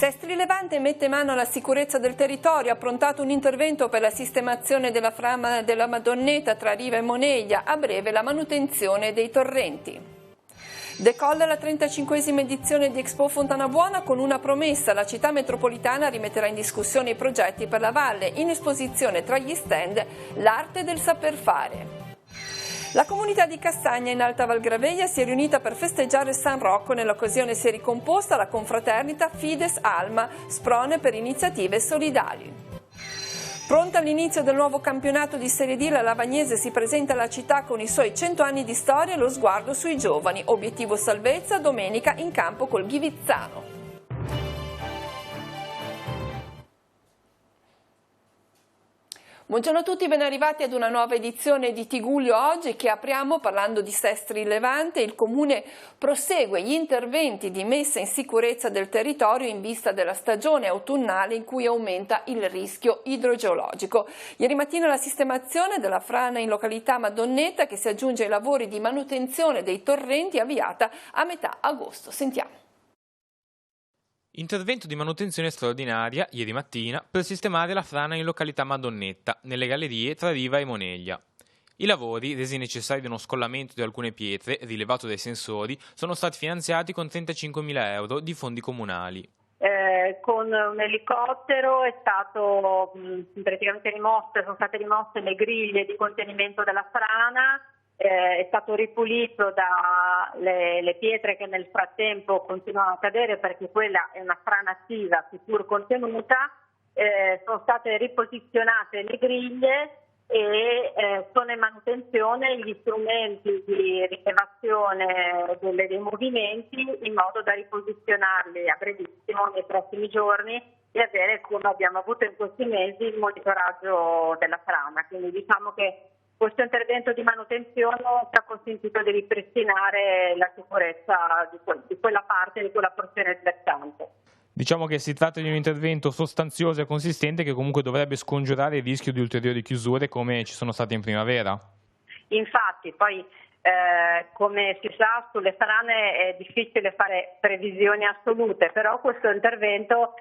Sestri Levante mette mano alla sicurezza del territorio, ha approntato un intervento per la sistemazione della frana della Madonneta tra Riva e Moneglia, a breve la manutenzione dei torrenti. Decolla la 35esima edizione di Expo Fontanabuona con una promessa: la città metropolitana rimetterà in discussione i progetti per la valle, in esposizione tra gli stand l'arte del saper fare. La comunità di Castagna in Alta Val Graveglia si è riunita per festeggiare San Rocco. Nell'occasione si è ricomposta la confraternita Fides Alma, sprone per iniziative solidali. Pronta all'inizio del nuovo campionato di Serie D, la Lavagnese si presenta alla città con i suoi 100 anni di storia e lo sguardo sui giovani. Obiettivo salvezza, domenica in campo col Ghivizzano. Buongiorno a tutti, ben arrivati ad una nuova edizione di Tigullio Oggi, che apriamo parlando di Sestri Levante. Il Comune prosegue gli interventi di messa in sicurezza del territorio in vista della stagione autunnale in cui aumenta il rischio idrogeologico. Ieri mattina la sistemazione della frana in località Madonneta, che si aggiunge ai lavori di manutenzione dei torrenti, avviata a metà agosto. Sentiamo. Intervento di manutenzione straordinaria ieri mattina per sistemare la frana in località Madonnetta, nelle gallerie tra Riva e Moneglia. I lavori, resi necessari da uno scollamento di alcune pietre rilevato dai sensori, sono stati finanziati con 35.000 euro di fondi comunali. Con un elicottero sono state rimosse le griglie di contenimento della frana. È stato ripulito dalle pietre che nel frattempo continuano a cadere, perché quella è una frana attiva seppur contenuta. Sono state riposizionate le griglie e sono in manutenzione gli strumenti di rilevazione dei movimenti, in modo da riposizionarli a brevissimo nei prossimi giorni e avere, come abbiamo avuto in questi mesi, il monitoraggio della frana. Quindi diciamo che questo intervento di manutenzione ci ha consentito di ripristinare la sicurezza di quella parte, di quella porzione dilettante. Diciamo che si tratta di un intervento sostanzioso e consistente che comunque dovrebbe scongiurare il rischio di ulteriori chiusure come ci sono state in primavera. Infatti, poi come si sa, sulle frane è difficile fare previsioni assolute, però questo intervento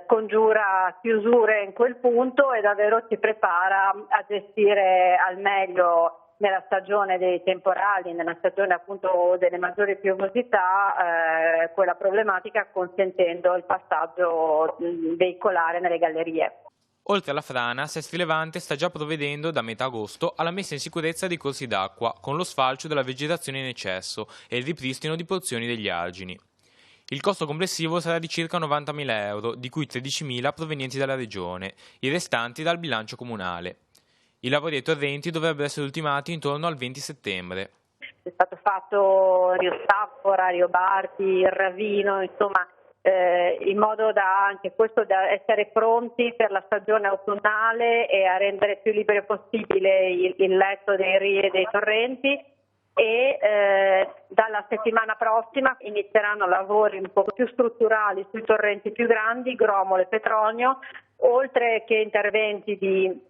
scongiura chiusure in quel punto e davvero ci prepara a gestire al meglio nella stagione dei temporali, nella stagione appunto delle maggiori piovosità, quella problematica, consentendo il passaggio veicolare nelle gallerie. Oltre alla frana, Sestri Levante sta già provvedendo da metà agosto alla messa in sicurezza dei corsi d'acqua, con lo sfalcio della vegetazione in eccesso e il ripristino di porzioni degli argini. Il costo complessivo sarà di circa 90.000 euro, di cui 13.000 provenienti dalla Regione, i restanti dal bilancio comunale. I lavori ai torrenti dovrebbero essere ultimati intorno al 20 settembre. È stato fatto Rio Staffora, Rio Barti, il Ravino, insomma, in modo da anche questo da essere pronti per la stagione autunnale e a rendere più libero possibile il letto dei rii e dei torrenti. E dalla settimana prossima inizieranno lavori un po' più strutturali sui torrenti più grandi, Gromolo e Petronio, oltre che interventi di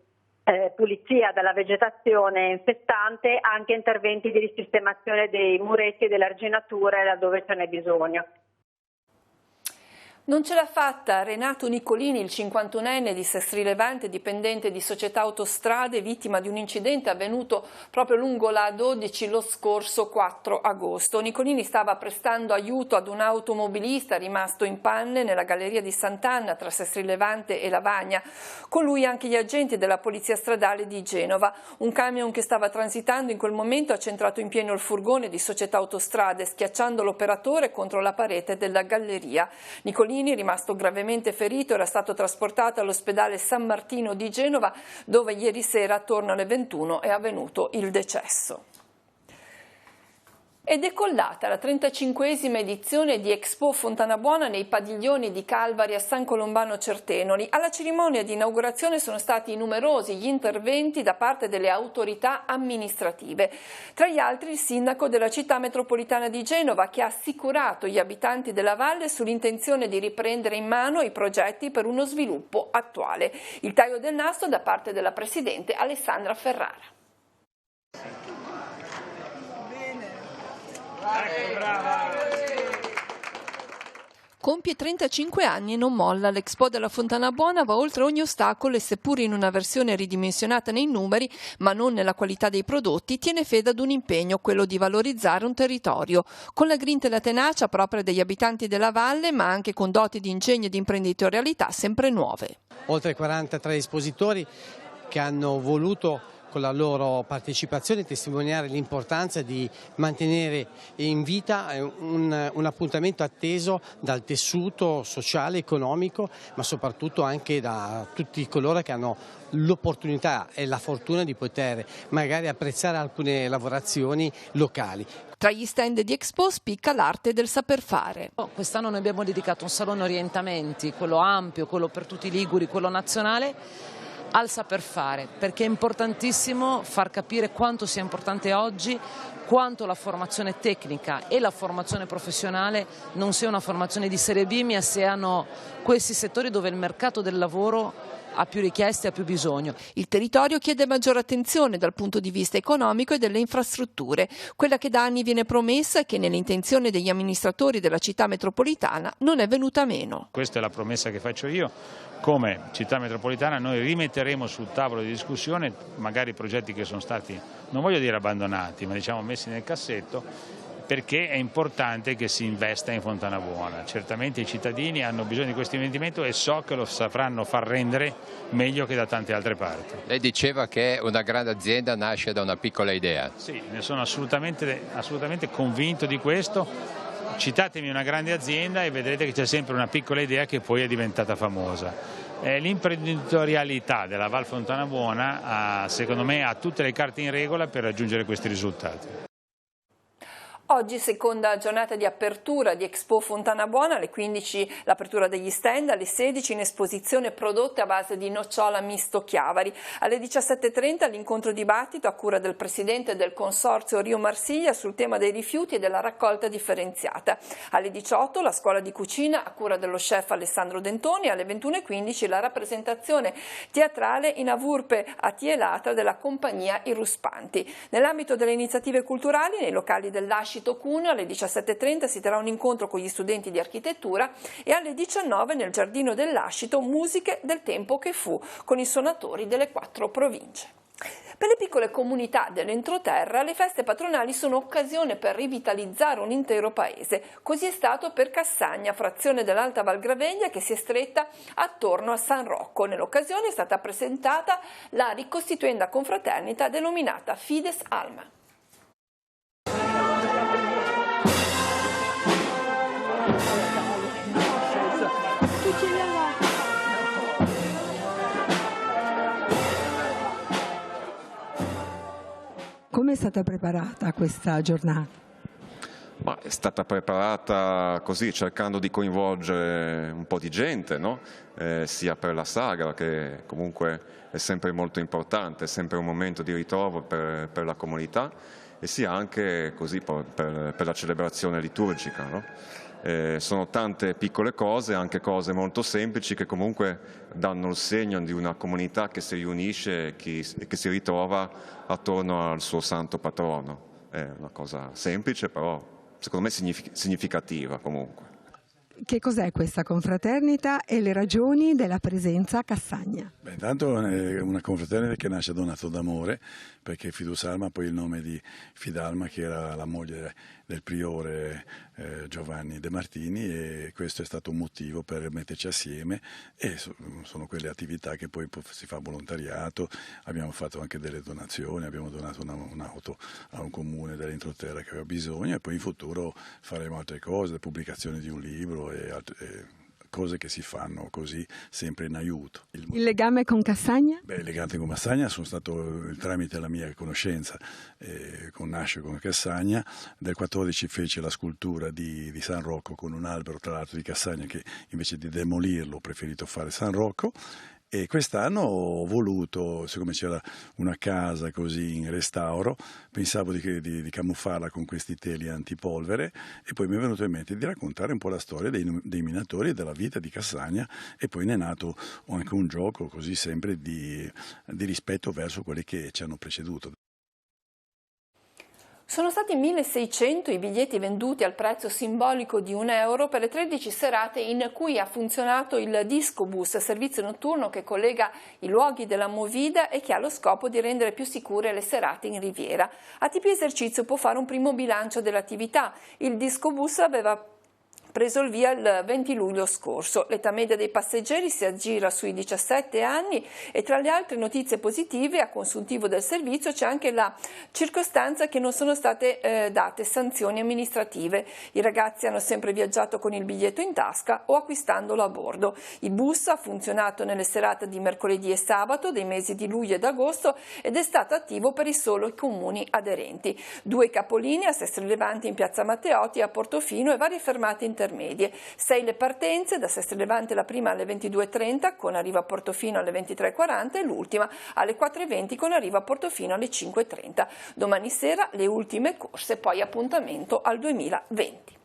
pulizia della vegetazione infestante, anche interventi di risistemazione dei muretti e delle arginature laddove ce n'è bisogno. Non ce l'ha fatta Renato Nicolini, il 51enne di Sestri Levante, dipendente di Società Autostrade, vittima di un incidente avvenuto proprio lungo la A12 lo scorso 4 agosto. Nicolini stava prestando aiuto ad un automobilista rimasto in panne nella galleria di Sant'Anna tra Sestri Levante e Lavagna. Con lui anche gli agenti della Polizia Stradale di Genova. Un camion che stava transitando in quel momento ha centrato in pieno il furgone di Società Autostrade, schiacciando l'operatore contro la parete della galleria. Nicolini, rimasto gravemente ferito, era stato trasportato all'ospedale San Martino di Genova, dove ieri sera attorno alle 21 è avvenuto il decesso. È decollata la 35esima edizione di Expo Fontanabuona nei padiglioni di Calvari a San Colombano Certenoli. Alla cerimonia di inaugurazione sono stati numerosi gli interventi da parte delle autorità amministrative. Tra gli altri il sindaco della città metropolitana di Genova, che ha assicurato gli abitanti della valle sull'intenzione di riprendere in mano i progetti per uno sviluppo attuale. Il taglio del nastro da parte della presidente Alessandra Ferrara. Ecco, brava! compie 35 anni e non molla. L'Expo della Fontana Buona va oltre ogni ostacolo e, seppur in una versione ridimensionata nei numeri, ma non nella qualità dei prodotti, tiene fede ad un impegno, quello di valorizzare un territorio, con la grinta e la tenacia propria degli abitanti della valle, ma anche con doti di ingegno e di imprenditorialità sempre nuove. Oltre 43 espositori che hanno voluto con la loro partecipazione testimoniare l'importanza di mantenere in vita un appuntamento atteso dal tessuto sociale, economico, ma soprattutto anche da tutti coloro che hanno l'opportunità e la fortuna di poter magari apprezzare alcune lavorazioni locali. Tra gli stand di Expo spicca l'arte del saper fare. Quest'anno noi abbiamo dedicato un salone orientamenti, quello ampio, quello per tutti i liguri, quello nazionale, al saper fare, perché è importantissimo far capire quanto sia importante oggi, quanto la formazione tecnica e la formazione professionale non sia una formazione di serie B, ma siano questi settori dove il mercato del lavoro ha più richieste, ha più bisogno. Il territorio chiede maggiore attenzione dal punto di vista economico e delle infrastrutture, quella che da anni viene promessa e che nell'intenzione degli amministratori della città metropolitana non è venuta meno. Questa è la promessa che faccio io. Come città metropolitana noi rimetteremo sul tavolo di discussione magari progetti che sono stati, non voglio dire abbandonati, ma diciamo messi nel cassetto, perché è importante che si investa in Fontana Buona. Certamente i cittadini hanno bisogno di questo investimento e so che lo sapranno far rendere meglio che da tante altre parti. Lei diceva che una grande azienda nasce da una piccola idea. Sì, ne sono assolutamente convinto di questo. Citatemi una grande azienda e vedrete che c'è sempre una piccola idea che poi è diventata famosa. L'imprenditorialità della Val Fontana Buona secondo me ha tutte le carte in regola per raggiungere questi risultati. Oggi seconda giornata di apertura di Expo Fontana Buona, alle 15 l'apertura degli stand, alle 16 in esposizione prodotte a base di nocciola misto Chiavari, alle 17:30 l'incontro dibattito a cura del presidente del consorzio Rio Marsiglia sul tema dei rifiuti e della raccolta differenziata, alle 18 la scuola di cucina a cura dello chef Alessandro Dentoni, alle 21:15 la rappresentazione teatrale in avurpe a Tielatra della compagnia I Ruspanti. Nell'ambito delle iniziative culturali nei locali del Lascito Cuneo alle 17:30 si terrà un incontro con gli studenti di architettura e alle 19 nel giardino del Lascito musiche del tempo che fu con i suonatori delle 4 province. Per le piccole comunità dell'entroterra le feste patronali sono occasione per rivitalizzare un intero paese. Così è stato per Cassagna, frazione dell'Alta Val Graveglia che si è stretta attorno a San Rocco. Nell'occasione è stata presentata la ricostituenda confraternita denominata Fides Alma. Come è stata preparata questa giornata? È stata preparata così, cercando di coinvolgere un po' di gente, no? Sia per la sagra, che comunque è sempre molto importante, è sempre un momento di ritrovo per la comunità, e sia anche così per la celebrazione liturgica, no? Sono tante piccole cose, anche cose molto semplici, che comunque danno il segno di una comunità che si riunisce e che si ritrova attorno al suo santo patrono. È una cosa semplice, però secondo me significativa comunque. Che cos'è questa confraternita e le ragioni della presenza a Cassagna? Intanto è una confraternita che nasce da un atto d'amore, perché Fidus Alma, poi il nome di Fidalma, che era la moglie del priore Giovanni De Martini, e questo è stato un motivo per metterci assieme, e sono quelle attività che poi si fa volontariato. Abbiamo fatto anche delle donazioni, abbiamo donato un'auto a un comune dell'entroterra che aveva bisogno, e poi in futuro faremo altre cose, pubblicazioni di un libro e altre cose che si fanno così sempre in aiuto. Il legame con Cassagna? Il legame con Cassagna sono stato tramite la mia conoscenza nasce con Cassagna. Del 14 fece la scultura di San Rocco con un albero tra l'altro di Cassagna, che invece di demolirlo ho preferito fare San Rocco. E quest'anno ho voluto, siccome c'era una casa così in restauro, pensavo di camuffarla con questi teli antipolvere, e poi mi è venuto in mente di raccontare un po' la storia dei minatori e della vita di Cassagna, e poi ne è nato anche un gioco così sempre di rispetto verso quelli che ci hanno preceduto. Sono stati 1.600 i biglietti venduti al prezzo simbolico di €1 per le 13 serate in cui ha funzionato il Discobus, servizio notturno che collega i luoghi della Movida e che ha lo scopo di rendere più sicure le serate in Riviera. ATP Esercizio può fare un primo bilancio dell'attività. Il Discobus aveva preso il via il 20 luglio scorso. L'età media dei passeggeri si aggira sui 17 anni e tra le altre notizie positive a consuntivo del servizio c'è anche la circostanza che non sono state date sanzioni amministrative. I ragazzi hanno sempre viaggiato con il biglietto in tasca o acquistandolo a bordo. Il bus ha funzionato nelle serate di mercoledì e sabato dei mesi di luglio ed agosto ed è stato attivo per i soli comuni aderenti. 2 capolinee a Sestri Levante in piazza Matteotti e a Portofino e varie fermate intermedie. 6 le partenze, da Sestri Levante la prima alle 22:30 con arrivo a Portofino alle 23:40 e l'ultima alle 4:20 con arrivo a Portofino alle 5:30. Domani sera le ultime corse, poi appuntamento al 2020.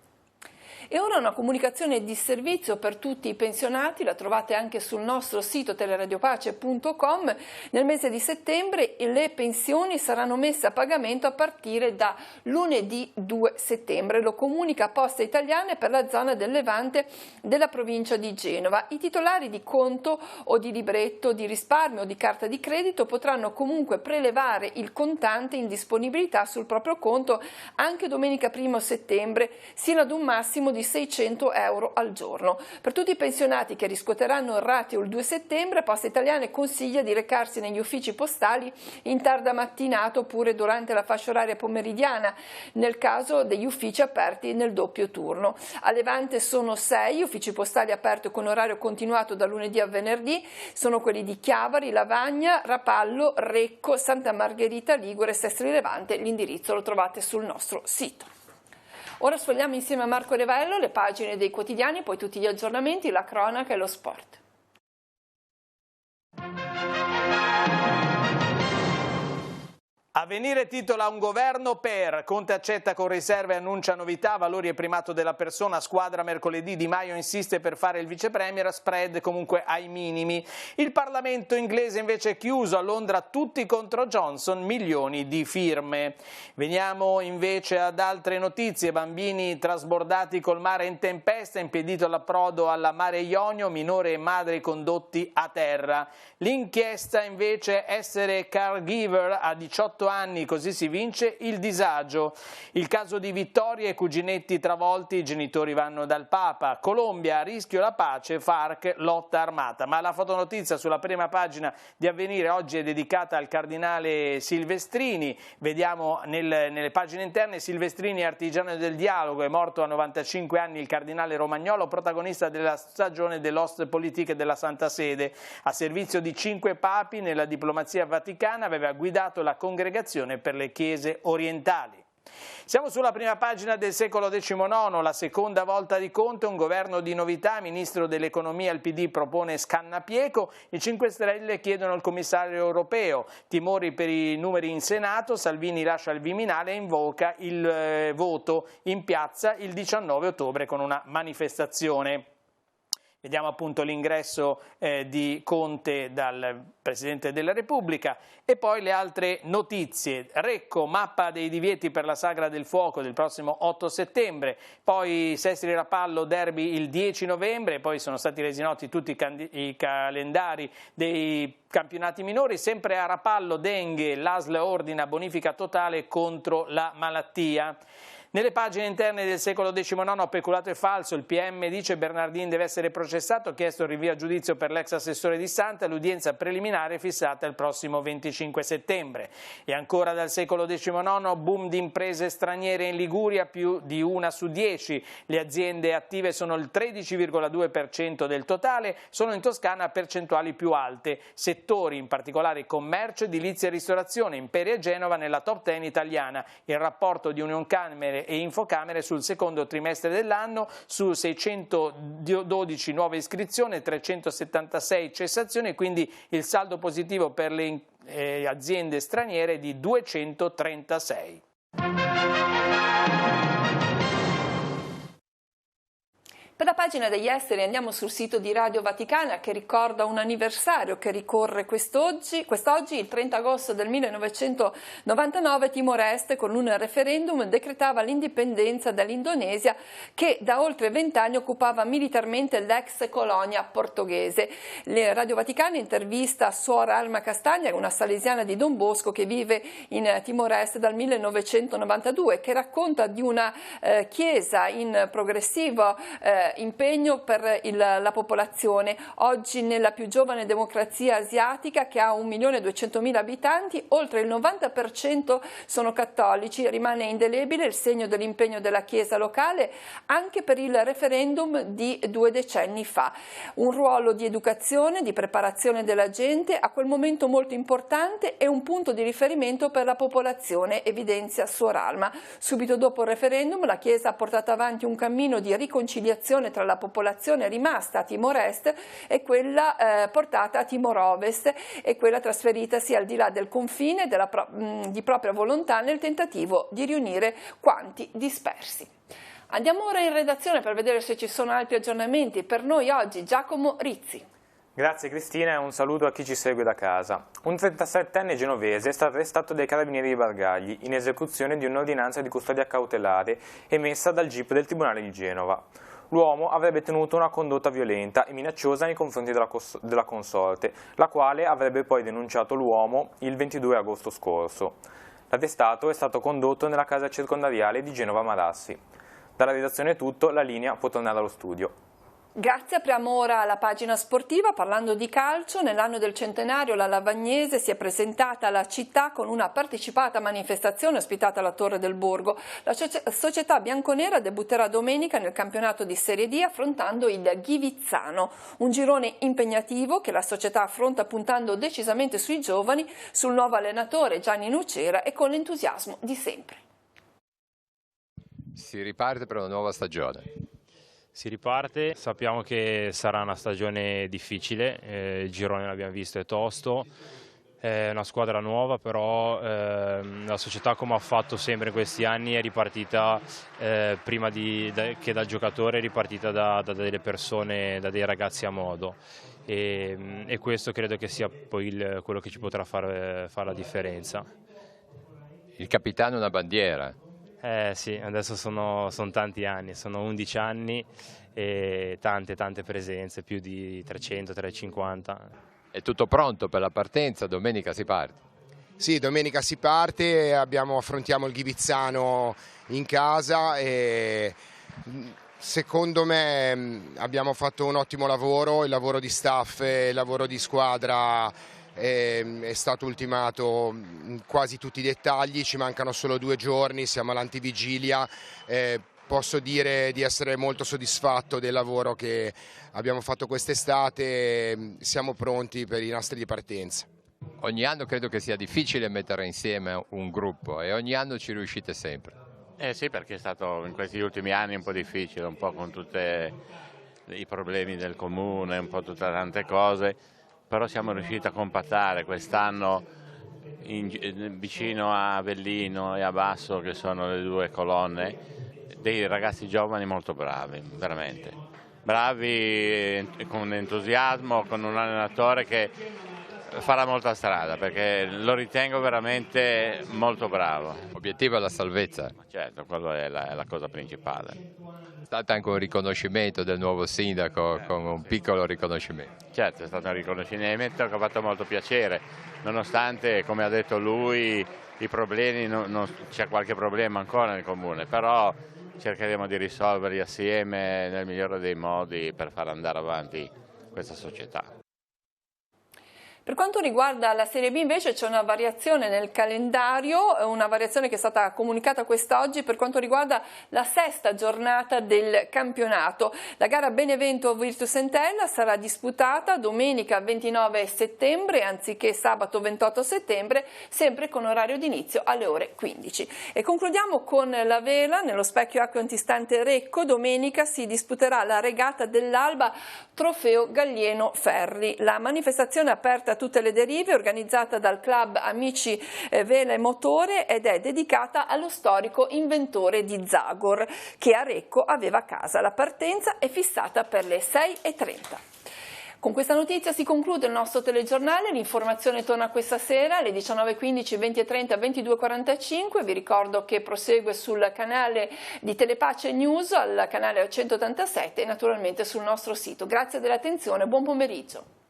E ora una comunicazione di servizio per tutti i pensionati, la trovate anche sul nostro sito teleradiopace.com. Nel mese di settembre le pensioni saranno messe a pagamento a partire da lunedì 2 settembre. Lo comunica Poste Italiane per la zona del Levante della provincia di Genova. I titolari di conto o di libretto di risparmio o di carta di credito potranno comunque prelevare il contante in disponibilità sul proprio conto anche domenica 1 settembre, sino ad un massimo di €600 al giorno. Per tutti i pensionati che riscuoteranno il rateo il 2 settembre, Poste Italiane consiglia di recarsi negli uffici postali in tarda mattinata oppure durante la fascia oraria pomeridiana, nel caso degli uffici aperti nel doppio turno. A Levante sono 6 uffici postali aperti con orario continuato da lunedì a venerdì, sono quelli di Chiavari, Lavagna, Rapallo, Recco, Santa Margherita Ligure e Sestri Levante. L'indirizzo lo trovate sul nostro sito. Ora sfogliamo insieme a Marco Revello le pagine dei quotidiani, poi tutti gli aggiornamenti, la cronaca e lo sport. Avvenire titola un governo per, Conte accetta con riserve e annuncia novità, valori e primato della persona, squadra mercoledì, Di Maio insiste per fare il vice premier, spread comunque ai minimi. Il Parlamento inglese invece è chiuso, a Londra tutti contro Johnson, milioni di firme. Veniamo invece ad altre notizie, bambini trasbordati col mare in tempesta, impedito l'approdo alla Mare Ionio, minore e madre condotti a terra. L'inchiesta invece essere caregiver a 18 anni, così si vince il disagio. Il caso di Vittoria e cuginetti travolti, i genitori vanno dal Papa. Colombia, a rischio la pace, FARC, lotta armata. Ma la fotonotizia sulla prima pagina di Avvenire oggi è dedicata al cardinale Silvestrini. Vediamo nelle pagine interne: Silvestrini, artigiano del dialogo, è morto a 95 anni il cardinale Romagnolo, protagonista della stagione dell'Ostpolitik della Santa Sede. A servizio di 5 papi nella diplomazia vaticana aveva guidato la congregazione per le chiese orientali. Siamo sulla prima pagina del Secolo XIX, la seconda volta di Conte, un governo di novità, ministro dell'economia il PD propone Scannapieco, i 5 Stelle chiedono il commissario europeo, timori per i numeri in Senato, Salvini lascia il Viminale e invoca il voto in piazza il 19 ottobre con una manifestazione. Vediamo appunto l'ingresso di Conte dal Presidente della Repubblica e poi le altre notizie. Recco, mappa dei divieti per la Sagra del Fuoco del prossimo 8 settembre, poi Sestri Rapallo derby il 10 novembre, poi sono stati resi noti tutti i calendari dei campionati minori. Sempre a Rapallo dengue, l'ASL ordina bonifica totale contro la malattia. Nelle pagine interne del Secolo XIX, peculato e falso, il PM dice Bernardin deve essere processato, ha chiesto il rinvio a giudizio per l'ex assessore di Santa, l'udienza preliminare fissata il prossimo 25 settembre. E ancora dal Secolo XIX, boom di imprese straniere in Liguria, più di 1 su 10. Le aziende attive sono il 13,2% del totale, sono in Toscana percentuali più alte. Settori, in particolare commercio, edilizia e ristorazione, Imperia e Genova nella top 10 italiana. Il rapporto di Unioncamere e Infocamere sul secondo trimestre dell'anno: su 612 nuove iscrizioni, 376 cessazioni, quindi il saldo positivo per le aziende straniere di 236. Per la pagina degli esteri andiamo sul sito di Radio Vaticana che ricorda un anniversario che ricorre quest'oggi, il 30 agosto del 1999, Timor-Est con un referendum decretava l'indipendenza dall'Indonesia che da oltre 20 anni occupava militarmente l'ex colonia portoghese. Radio Vaticana intervista Suor Alma Castagna, una salesiana di Don Bosco che vive in Timor-Est dal 1992, che racconta di una chiesa in progressivo impegno per la popolazione. Oggi nella più giovane democrazia asiatica che ha 1.200.000 abitanti, oltre il 90% sono cattolici. Rimane indelebile il segno dell'impegno della Chiesa locale anche per il referendum di 2 decenni fa. Un ruolo di educazione, di preparazione della gente, a quel momento molto importante e un punto di riferimento per la popolazione, evidenzia Suor Alma. Subito dopo il referendum la Chiesa ha portato avanti un cammino di riconciliazione tra la popolazione rimasta a Timor-Est e quella portata a Timor-Ovest e quella trasferitasi al di là del confine di propria volontà nel tentativo di riunire quanti dispersi. Andiamo ora in redazione per vedere se ci sono altri aggiornamenti. Per noi oggi Giacomo Rizzi. Grazie Cristina e un saluto a chi ci segue da casa. Un 37enne genovese è stato arrestato dai carabinieri di Bargagli in esecuzione di un'ordinanza di custodia cautelare emessa dal GIP del Tribunale di Genova. L'uomo avrebbe tenuto una condotta violenta e minacciosa nei confronti della consorte, la quale avrebbe poi denunciato l'uomo il 22 agosto scorso. L'attestato è stato condotto nella casa circondariale di Genova Marassi. Dalla redazione è tutto, la linea può tornare allo studio. Grazie, apriamo ora la pagina sportiva parlando di calcio. Nell'anno del centenario la Lavagnese si è presentata alla città con una partecipata manifestazione ospitata alla Torre del Borgo. La società bianconera debutterà domenica nel campionato di Serie D affrontando il Ghivizzano, un girone impegnativo che la società affronta puntando decisamente sui giovani, sul nuovo allenatore Gianni Nucera e con l'entusiasmo di sempre. Si riparte per una nuova stagione. Si riparte, sappiamo che sarà una stagione difficile, il girone l'abbiamo visto, è tosto, è una squadra nuova, però la società, come ha fatto sempre in questi anni, è ripartita prima che dal giocatore, è ripartita da delle persone, da dei ragazzi a modo e questo credo che sia poi quello che ci potrà fare la differenza. Il capitano è una bandiera. Sì, adesso sono tanti anni, sono 11 anni e tante presenze, più di 300-350. È tutto pronto per la partenza, domenica si parte? Sì, domenica si parte, affrontiamo il Ghivizzano in casa e secondo me abbiamo fatto un ottimo lavoro, il lavoro di staff e il lavoro di squadra. È stato ultimato in quasi tutti i dettagli, ci mancano solo 2 giorni, siamo all'antivigilia, posso dire di essere molto soddisfatto del lavoro che abbiamo fatto quest'estate, siamo pronti per i nastri di partenza. Ogni anno credo che sia difficile mettere insieme un gruppo e ogni anno ci riuscite sempre. Sì, perché è stato in questi ultimi anni un po' difficile, un po' con tutti i problemi del comune, un po' tante cose. Però siamo riusciti a compattare quest'anno vicino a Avellino e a Basso, che sono le 2 colonne, dei ragazzi giovani molto bravi, veramente. Bravi, con entusiasmo, con un allenatore che farà molta strada, perché lo ritengo veramente molto bravo. L'obiettivo è la salvezza. Certo, quello è la cosa principale. È stato anche un riconoscimento del nuovo sindaco, con un piccolo riconoscimento. Certo, è stato un riconoscimento che ha fatto molto piacere, nonostante, come ha detto lui, i problemi, c'è qualche problema ancora nel comune, però cercheremo di risolverli assieme nel migliore dei modi per far andare avanti questa società. Per quanto riguarda la Serie B invece c'è una variazione nel calendario, una variazione che è stata comunicata quest'oggi per quanto riguarda la 6ª giornata del campionato. La gara Benevento-Virtus Entella sarà disputata domenica 29 settembre anziché sabato 28 settembre, sempre con orario di inizio alle ore 15. E concludiamo con la vela nello specchio acqua antistante Recco. Domenica si disputerà la regata dell'Alba Trofeo Gallieno Ferri. La manifestazione aperta a tutte le derive, organizzata dal club Amici Vela e Motore ed è dedicata allo storico inventore di Zagor, che a Recco aveva casa. La partenza è fissata per le 6:30. Con questa notizia si conclude il nostro telegiornale, l'informazione torna questa sera alle 19:15, 20:30, 22:45, vi ricordo che prosegue sul canale di Telepace News, al canale 187 e naturalmente sul nostro sito. Grazie dell'attenzione, buon pomeriggio.